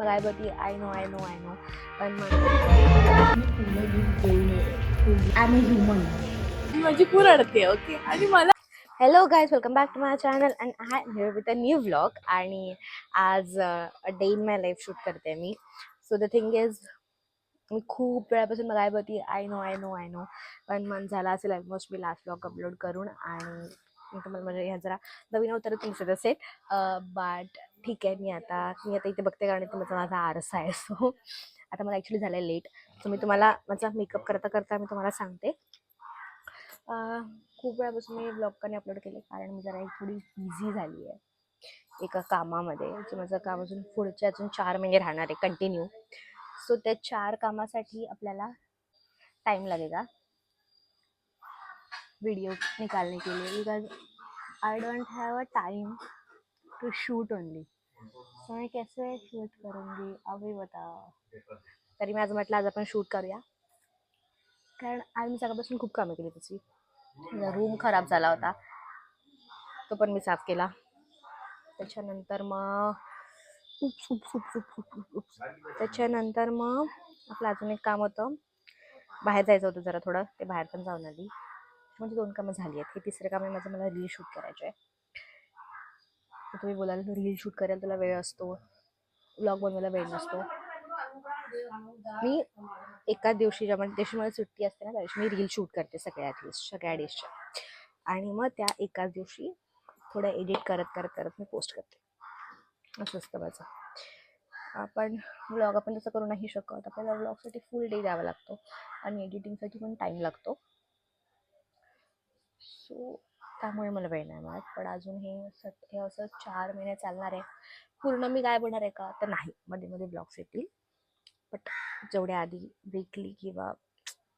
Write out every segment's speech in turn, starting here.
बघायबती I know पण माझी पूर अडते ओके आणि मला hello guys, welcome back to my channel and I am here with a new vlog. आणि आज day in my life shoot करते मी. सो द थिंग इज, मी खूप वेळापासून बघायबती आय नो पण मन झाला असेल ऑलमोस्ट मी लास्ट व्लॉग अपलोड करून. आणि तुम्हाला म्हणजे ह्या जरा नवीन अवतार दिसत असेल, बट ठीक आहे. मी आता इथे बघते कारण तुमचा माझा आरसा आहे. सो आता मला ॲक्च्युली झालं आहे लेट. सो मी तुम्हाला माझा मेकअप करता करता मी तुम्हाला सांगते. खूप वेळापासून मी ब्लॉग का नाही अपलोड केले कारण मी जरा थोडी बिझी झाली आहे एका कामामध्ये. जे माझं काम अजून पुढचे अजून 4 महिने राहणार आहे कंटिन्यू. सो त्या 4 कामासाठी आपल्याला टाइम लगेगा वीडियो निकालने के लिए, because I don't have a time to shoot only. So मैं कैसे शूट करूँगी अभी बताओ. तरी मी आज म्हटलं आज आपण शूट करूया कारण आज मी सकाळपासून खूप कामं केली त्याची. रूम खराब झाला होता, तो पण मी साफ केला. त्याच्यानंतर मग त्याच्यानंतर मग आपलं अजून एक काम होतं, बाहेर जायचं होतं जरा थोडं, ते बाहेर पण जाऊन आली. म्हणजे 2 कामं झाली आहेत. हे तिसरं काम आहे माझं, मला रील शूट करायचं आहे. तुम्ही बोलाल रील शूट करायला तुला वेळ असतो, व्लॉग बनवायला वेळ नसतो. मी एका दिवशी ज्या दिवशी मला सुट्टी असते ना त्या दिवशी मी रील शूट करते सगळ्या डेजच्या. आणि मग त्या एकाच दिवशी थोडं एडिट करत मी पोस्ट करते. असं असतं माझं. आपण व्लॉग आपण तसं करू नाही शकत. आपल्याला व्लॉगसाठी फुल डे द्यावा लागतो आणि एडिटिंगसाठी पण टाईम लागतो. सो त्यामुळे मला वेळ नाही मिळत. पण अजून हे असं 4 महिने चालणार आहे. पूर्ण मी काय बनणार आहे का तर नाही, मध्ये मध्ये ब्लॉग्स येतील. बट जेवढ्या आधी वीकली किंवा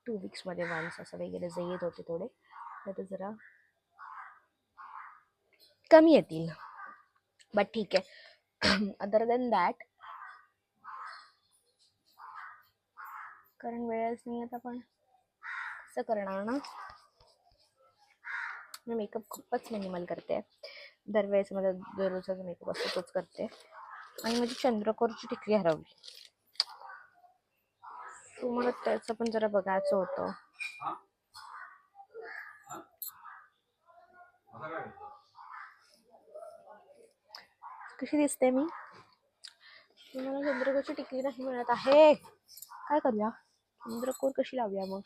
2 वीक्समध्ये वन्स असं वगैरे जे येत होते थोडे, तर जरा कमी येतील. बट ठीक आहे. अदर दॅन दॅट, कारण वेळच नाही आहे तर आपण कसं करणार ना. मी मेकअप खूपच मिनिमल करते. दरवेळेस माझा दररोजचा मेकअप असतो तोच करते. आणि माझी चंद्रकोरची टिकली हरवली, सो मला त्याचं पण जरा बघायचं होतं. कशी दिसते मी? मला चंद्रकोरची टिकली नाही मिळत आहे. काय करूया? चंद्रकोर कशी लावूया मग?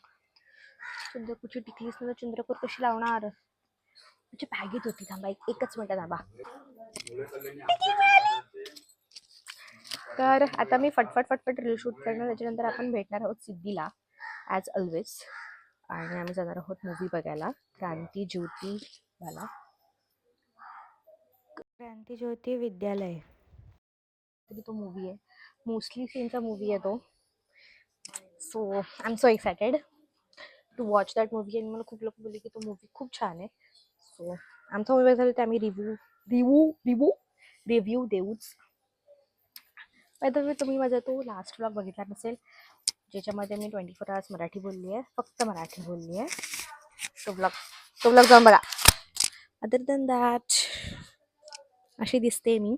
चंद्रकोरची टिकलीच नाही तर चंद्रकोर कशी लावणार? म्हणजे बॅगेत होती. थांबा एकच मिनिट थांबा. तर आता मी फटफट रील शूट करणार. त्याच्यानंतर आपण भेटणार आहोत सिद्धीला ॲज ऑलवेज. आणि आम्ही जाणार आहोत मूवी बघायला, क्रांतिज्योती विद्यालय. तरी तो मूवी आहे, मोस्टली सीनचा मूवी आहे तो. So I am so excited to watch that movie. आणि मला खूप लोक बोलले की तो मूवी खूप छान आहे. सो आमचा मूवी झाला तर आम्ही रिव्ह्यू देऊच. तुम्ही माझा तो लास्ट व्लॉग बघितला नसेल ज्याच्यामध्ये मी 24 आवर्स मराठी बोलली आहे, फक्त मराठी बोलली आहे, तो ब्लॉग जाऊन बघा. अदर दॅन दॅट अशी दिसते मी.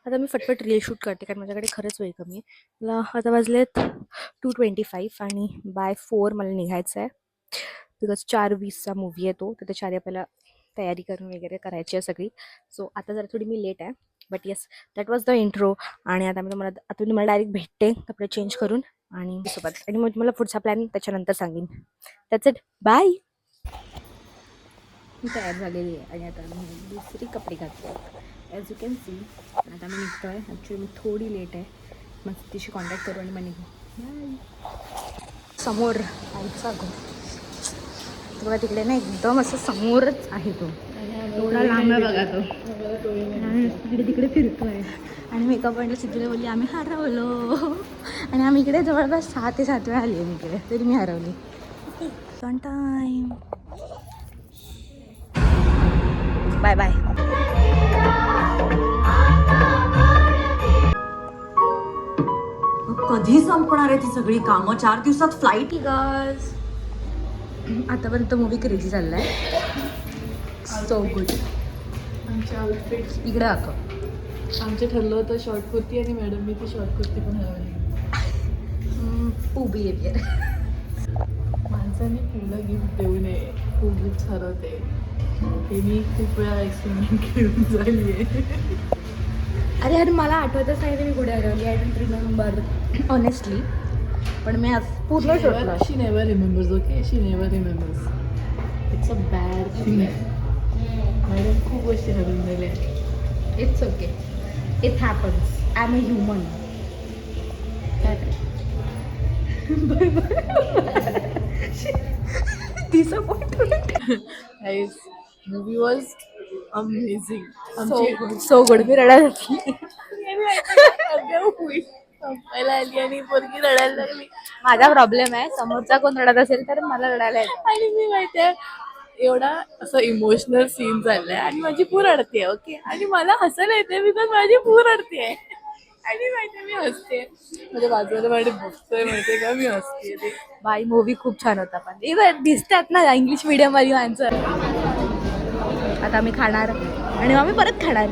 आता मी फटफट रील शूट करते कारण माझ्याकडे खरंच वेळ कमी आहे. मला आता वाजलेत 2:25 आणि बाय 4 मला निघायचं आहे. बिकॉज 4:20चा मूवी आहे तो, तर त्याच्या आधी आपल्याला तयारी करून वगैरे करायची आहे सगळी. सो आता जरा थोडी मी लेट आहे, but yes that was the intro. आणि आता मी तुम्हाला डायरेक्ट भेटते कपडे चेंज करून आणि सोबत. आणि मग तुम्हाला पुढचा प्लॅन त्याच्यानंतर सांगेन. That's it, bye. मी तयार झालेली आहे आणि आता मी दुसरी कपडे घालते ॲज यू कॅन सी. आता मी निघतो आहे. ॲक्च्युली मी थोडी लेट आहे. मग तिशी कॉन्टॅक्ट करू आणि मग निघू. समोर आईचा घर तेव्हा तिकडे ना एकदम असं समोरच आहे तो, एवढा लांब आहे बघा तो. तिकडे फिरतोय आणि मेकअप पॉईंटला सिद्धूला बोलली आम्ही हरवलो. आणि आम्ही इकडे जवळपास 6 ते 7 वेळा आली आहे इकडे, तरी मी हरवली. टाईम. Bye bye. कधी संपणार आहे ती सगळी कामं? 4 दिवसात फ्लाईट. गर्ल्स, आतापर्यंत मूवी क्रेझी चाललाय. So good. इकडे दाखव. आमचं ठरलं होतं शॉर्ट कुर्ती आणि मॅडमनी ती शॉर्ट कुर्ती पण हरवली. पू बिहेवियर. माणसाने पूला गिफ्ट देऊ नये, पू गिफ्ट हरवते. हे मी खूप वेळा एक्सपेरिमेंट घेऊन झाली आहे. अरे अरे मला आठवतच नाही ते मी कुठे हरवली. I don't remember honestly. पण मी आज पूर्ण शोधलं. She never remembers. Okay, she never remembers. It's a bad thing. Madam खूप गोष्टी हरवून दिल्या. It's okay. It happens. I am a human. Guys, movie was amazing. So good. मी रडायला होती. संपायला आली आणि पोरगी रडायला लागली. माझा प्रॉब्लेम आहे, समोरचा कोण रडत असेल तर मला रडायला येतं. आणि मी माहितीये एवढा असं इमोशनल सीन चाललाय आणि माझी पू रडते. ओके, आणि मला हसायला येते बिकॉज माझी पू रडते. आणि माहितीये मी हसते. म्हणजे बाजूला माझे बघतोय माहितीये का, मी हसते ते. बाई मूवी खूप छान होता. पण इव्हन दिसतात ना इंग्लिश मीडियम वाली माणसं. आता मी खाणार आणि मग मी परत खाणार.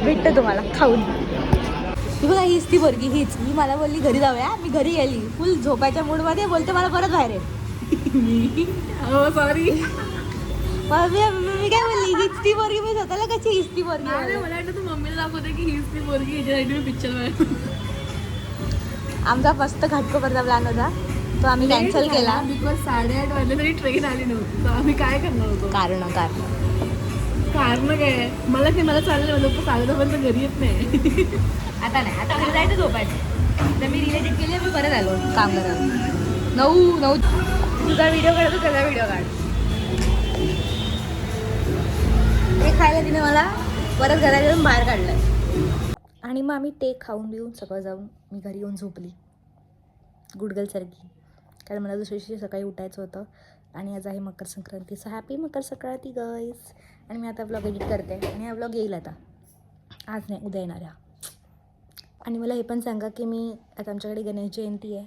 भेटतं तुम्हाला खाऊन. ही बघा, हीच ती पोरगी, हीच. ही मला बोलली घरी जाऊया. मी घरी गेली फुल झोपायच्या मूडमध्ये. बोलते मला परत बाहेर आहे. हो सॉरी. मग मी काय बोलली, हीच ती पोरगी. मी स्वतःला कशी हीच ती पोरगी अरे मला वाटतं तू मम्मीला दाखवते की हीच ती पोरगी, हिच्यासाठी मी पिक्चर बघायला. आमचा मस्त घाटकोपरचा प्लॅन होता, तो आम्ही कॅन्सल केला. बिकॉज 8:30 वाजले तरी ट्रेन आली नव्हती, तर आम्ही काय करणार होतो. कारण कारण काय मला ते मला चाललं होतं 10:30 घरी येत नाही. आता नाही, आता घरी जायचं झोपायचं. तर मी रिलेटेड केली, मी परत आलो काम करायला. 9 तुझा व्हिडिओ काढतो, त्याचा व्हिडिओ काढ. ते खायला तिने मला परत घरात येऊन बाहेर काढलं. आणि मग आम्ही ते खाऊन बिऊन सगळं जाऊन मी घरी येऊन झोपली गुडगलसारखी. कारण मला दुसऱ्या दिवशी सकाळी उठायचं होतं. आणि आज आहे Makar Sankranti. So happy Makar Sankranti guys. आणि मी आता ब्लॉग एडिट करते आणि हा ब्लॉग येईल आता. आज नाही, उद्या येणार आहे. आणि मला हे पण सांगा की मी आता आमच्याकडे गणेश जयंती आहे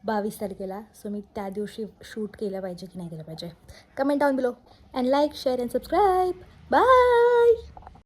22 तारखेला. सो मी त्या दिवशी शूट केलं पाहिजे की नाही केलं पाहिजे. Comment down below and like share and subscribe. Bye.